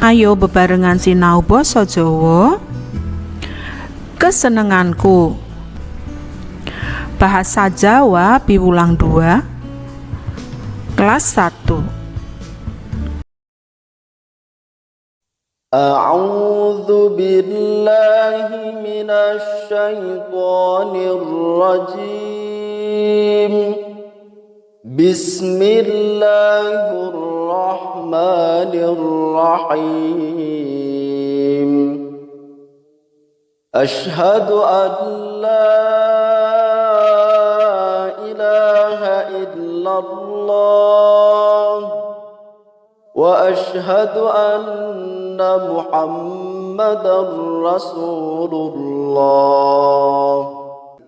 Ayo bebarengan sinau basa Jawa. Kesenenganku. Bahasa Jawa piwulang 2 kelas 1. A'udzu billahi minasy syaithanir rajim. Bismillahirrahmanirrahim. Asyhadu an la ilaha illallah wa asyhadu anna Muhammadar Rasulullah.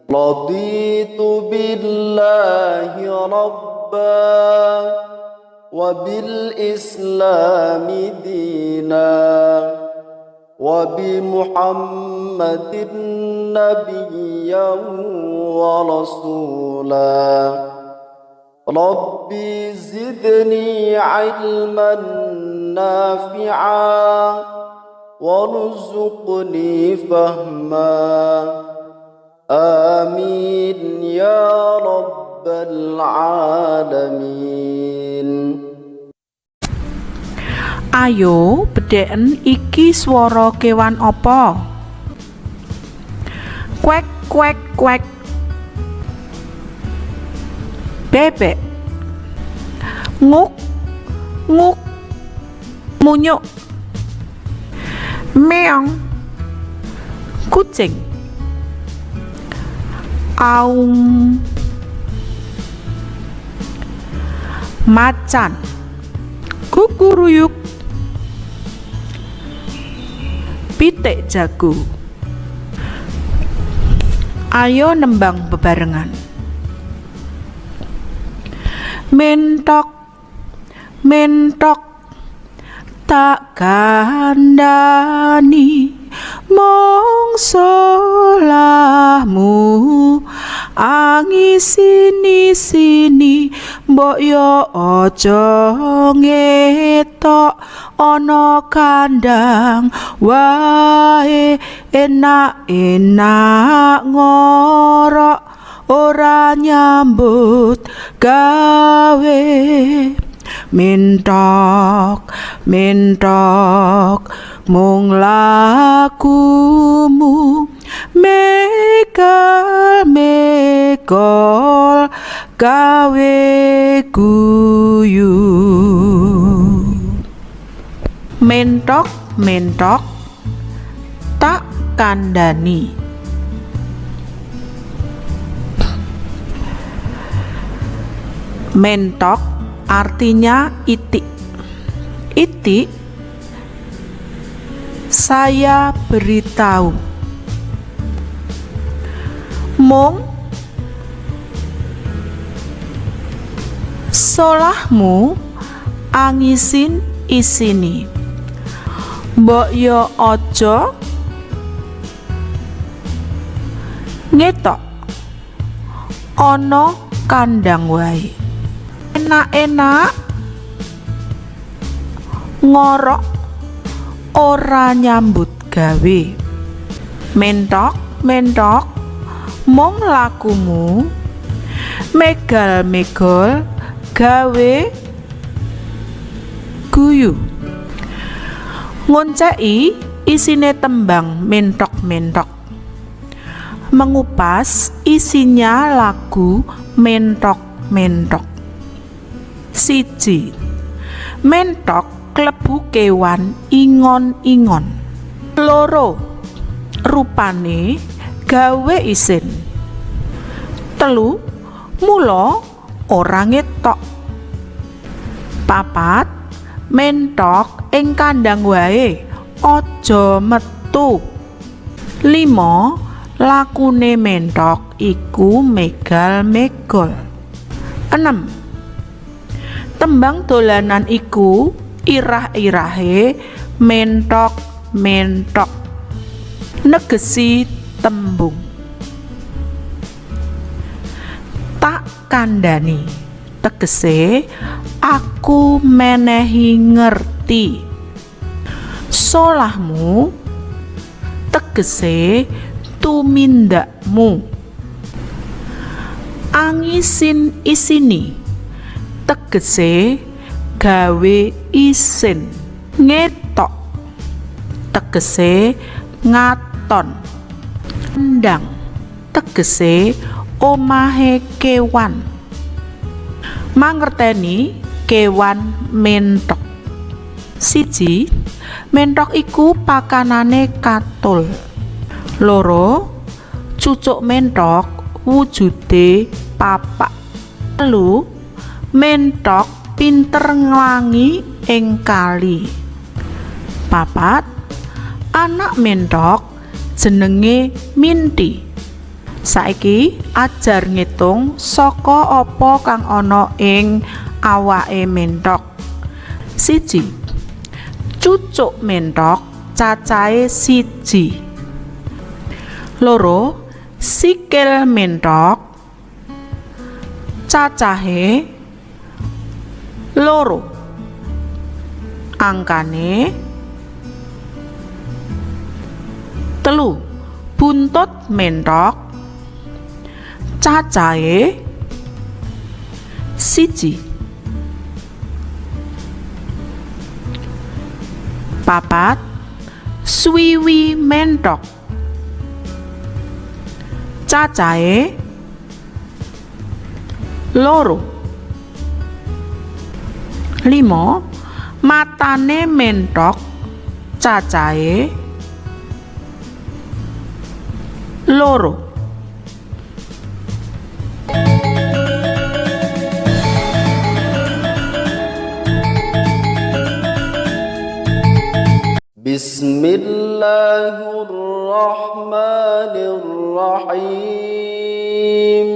Raditu billahi rabba wa bil islami dina wa bi Muhammadin nabiyyan wa rasula. Rabbi zidni ilman nafi'a warzuqni fahma. Amin ya rabbal alamin. Ayo bedeken iki swara kewan apa? Kwek kwek kwek. Bebek. Nguk nguk. Munyuk. Meong. Kucing. Aum. Macan. Kukuruyuk. Pitik jago. Ayo nembang bebarengan. Mentok mentok tak kandani mongso lahmu angis sini mbok yo aja ngetok ana kandang wae enak-enak ngorok ora nyambut gawe. Mentok mentok mung lakumu mekal mekol gawe guyu. Mentok mentok tak kandani. Mentok artinya itik. Itik, saya beritahu. Mung, solahmu angisin isini. Mbok yo ojo ngetok ono kandang wae. Enak-enak ngorok ora nyambut gawe. Mentok mentok mung lakumu megal megol gawe guyu. Ngonceki isine tembang mentok mentok. Mengupas isinya lagu mentok mentok. Siji, mentok klebu kewan ingon-ingon. Loro, rupane gawe isin. Telu, mula ora ngetok. Papat, mentok ing kandang wae aja metu. 5, lakune mentok iku megal megol. 6, tembang dolanan iku irah-irahe mentok mentok. Negesi tembung. Tak kandani tegese aku menehi ngerti. Solahmu tegese tumindakmu. Angisin isini tegese gawe isin. Ngetok tegese ngaton. Endang tegese omahe kewan. Mangerteni kewan menthok. Siji, menthok iku pakanane katul. Loro, cucuk menthok wujude papak. Telu, menthok pinter nglangi ing kali. Papat, anak menthok jenenge Minti. Saiki ajar ngitung saka apa kang ana ing awake menthok. Siji, cucuk menthok cacahe siji. Loro, sikil menthok cacahe loro. Angkane telu. Buntut menthok cacahe siji. Papat, swiwi menthok cacahe loro. Limo, matane menthok cacahe loro. Bismillahirrahmanirrahim.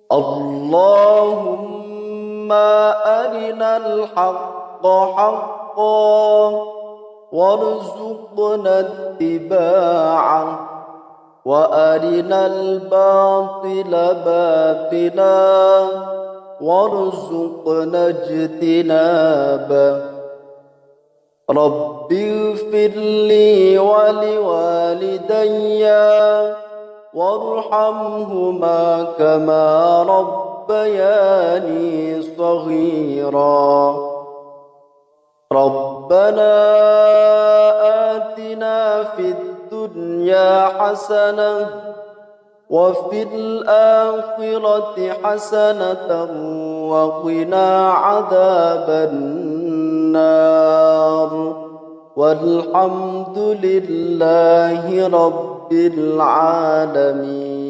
Allahumma arinal haqqa haqqan warzuqna ittiba'ah wa arinal batila batilan warzuqna ijtinabah. Rabbighfir li wa liwalidayya warhamhuma kama rabbayani shaghira. Rabbana atina fid dunya hasanah wa fil akhirati hasanatan wa qina adzaban nar. Walhamdulillahi rabbil alamin.